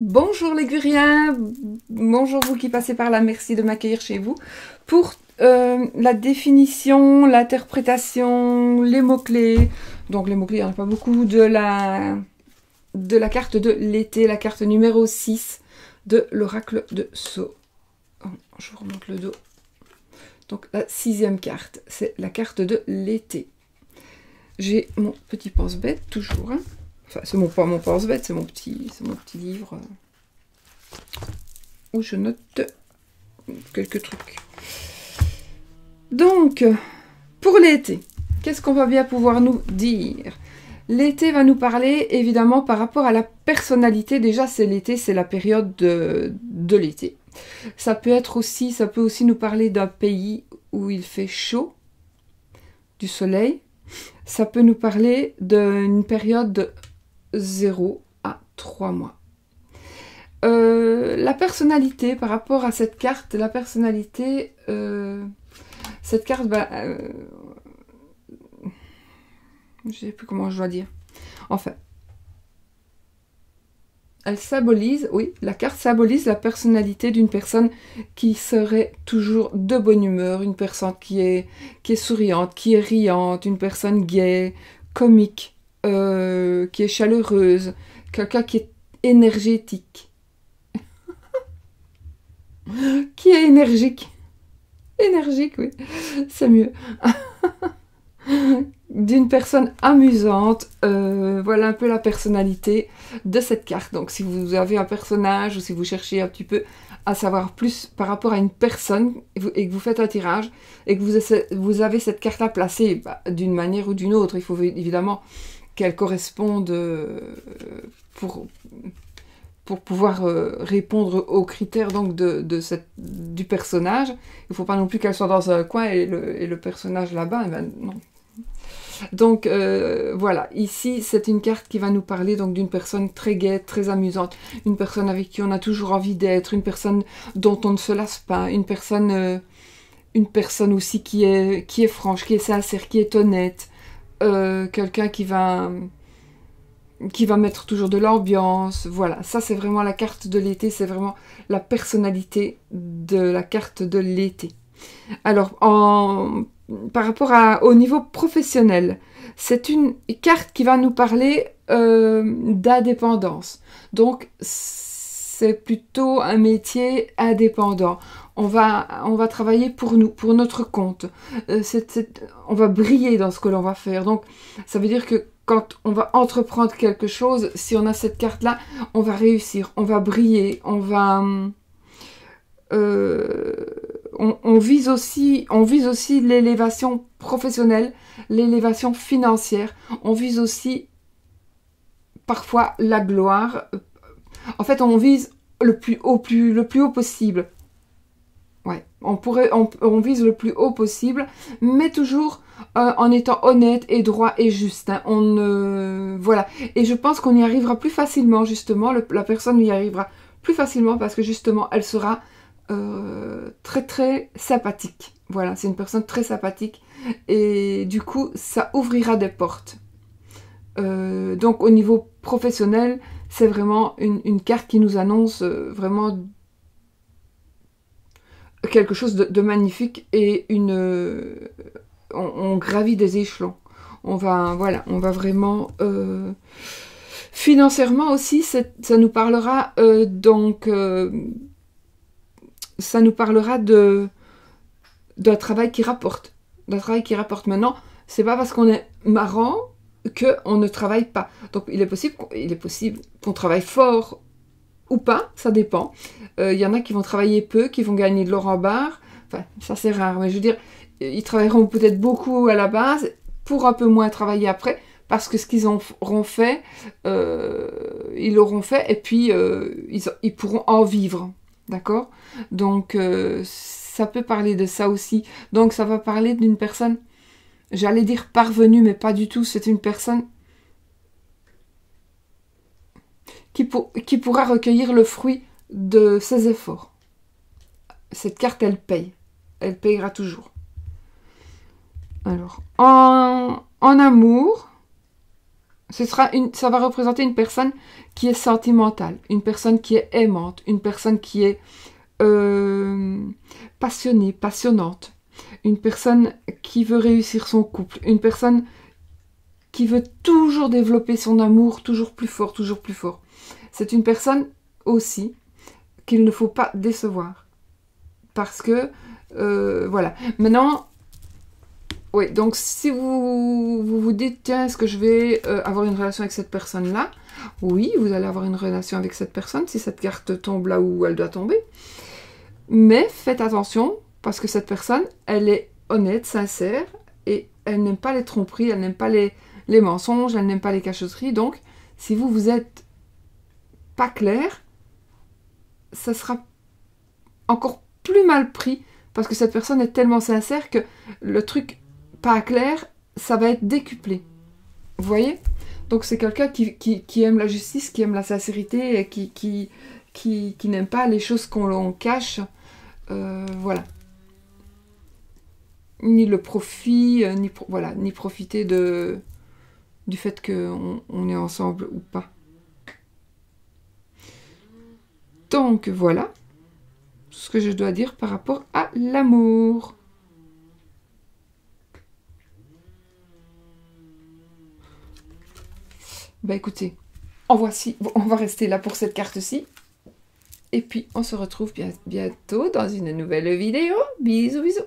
Bonjour les Guriens, bonjour vous qui passez par là, merci de m'accueillir chez vous pour la définition, l'interprétation, les mots-clés. Donc les mots-clés, il n'y en a pas beaucoup, de la carte de l'été, la carte numéro 6 de l'oracle de Sceaux. Je vous remonte le dos. Donc la 6e carte, c'est la carte de l'été. J'ai mon petit pense-bête, toujours, hein. Enfin, c'est pas mon pense-bête, c'est mon petit livre où je note quelques trucs. Donc, pour l'été, qu'est-ce qu'on va bien pouvoir nous dire? L'été va nous parler, évidemment, par rapport à la personnalité. Déjà, c'est l'été, c'est la période de l'été. Ça peut aussi nous parler d'un pays où il fait chaud, du soleil. Ça peut nous parler d'une période de 0 à 3 mois. La personnalité, par rapport à cette carte, la personnalité, cette carte, je sais plus comment je dois dire. Enfin, elle symbolise, oui, la carte symbolise la personnalité d'une personne qui serait toujours de bonne humeur, une personne qui est souriante, qui est riante, une personne gaie, comique, qui est chaleureuse, quelqu'un qui est énergétique. Qui est énergique. Énergique, oui, c'est mieux. D'une personne amusante, voilà un peu la personnalité de cette carte. Donc si vous avez un personnage ou si vous cherchez un petit peu à savoir plus par rapport à une personne et que vous faites un tirage et que vous avez cette carte à placer d'une manière ou d'une autre, il faut évidemment qu'elle corresponde pour pouvoir répondre aux critères donc du personnage. Il ne faut pas non plus qu'elle soit dans un coin et le personnage là-bas, non. Donc voilà, ici c'est une carte qui va nous parler donc d'une personne très gaie, très amusante, une personne avec qui on a toujours envie d'être, une personne dont on ne se lasse pas, une personne aussi qui est franche, qui est sincère, qui est honnête, quelqu'un qui va mettre toujours de l'ambiance. Voilà, ça c'est vraiment la carte de l'été, c'est vraiment la personnalité de la carte de l'été. Alors, par rapport au niveau professionnel, c'est une carte qui va nous parler d'indépendance. Donc, c'est plutôt un métier indépendant. On va travailler pour nous, pour notre compte. On va briller dans ce que l'on va faire. Donc, ça veut dire que quand on va entreprendre quelque chose, si on a cette carte-là, on va réussir, on va briller, on va... on vise aussi l'élévation professionnelle, l'élévation financière. On vise aussi parfois la gloire. En fait, on vise le plus haut possible. Ouais, on vise le plus haut possible, mais toujours en étant honnête et droit et juste. Hein. Voilà. Et je pense qu'on y arrivera plus facilement, justement. La personne y arrivera plus facilement parce que, justement, elle sera très très sympathique. Voilà, c'est une personne très sympathique. Et du coup, ça ouvrira des portes. Donc, au niveau professionnel, c'est vraiment une carte qui nous annonce vraiment quelque chose de magnifique et on gravit des échelons. On va vraiment financièrement aussi, ça nous parlera ça nous parlera d'un travail qui rapporte. D'un travail qui rapporte. Maintenant, c'est pas parce qu'on est marrant qu'on ne travaille pas. Donc il est possible qu'on travaille fort ou pas, ça dépend. Y en a qui vont travailler peu, qui vont gagner de l'or en barre. Enfin, ça c'est rare, mais je veux dire, ils travailleront peut-être beaucoup à la base pour un peu moins travailler après, parce que ce qu'ils auront fait, ils l'auront fait, et puis ils pourront en vivre. D'accord? Donc, ça peut parler de ça aussi. Donc, ça va parler d'une personne, j'allais dire parvenue, mais pas du tout. C'est une personne qui pourra recueillir le fruit de ses efforts. Cette carte, elle paye. Elle payera toujours. Alors, en amour, Ça va représenter une personne qui est sentimentale, une personne qui est aimante, une personne qui est passionnée, passionnante, une personne qui veut réussir son couple, une personne qui veut toujours développer son amour, toujours plus fort, toujours plus fort. C'est une personne aussi qu'il ne faut pas décevoir. Parce que, voilà. Maintenant, oui, donc si vous dites, tiens, est-ce que je vais avoir une relation avec cette personne-là? Oui, vous allez avoir une relation avec cette personne si cette carte tombe là où elle doit tomber. Mais faites attention, parce que cette personne, elle est honnête, sincère, et elle n'aime pas les tromperies, elle n'aime pas les mensonges, elle n'aime pas les cachotteries. Donc, si vous êtes pas clair, ça sera encore plus mal pris, parce que cette personne est tellement sincère que le truc pas clair, ça va être décuplé. Vous voyez? Donc c'est quelqu'un qui aime la justice, qui aime la sincérité, et qui n'aime pas les choses qu'on cache. Voilà. Ni le profit, ni profiter du fait qu'on est ensemble ou pas. Donc voilà ce que je dois dire par rapport à l'amour. Bah écoutez, on va rester là pour cette carte-ci. Et puis on se retrouve bientôt dans une nouvelle vidéo. Bisous, bisous.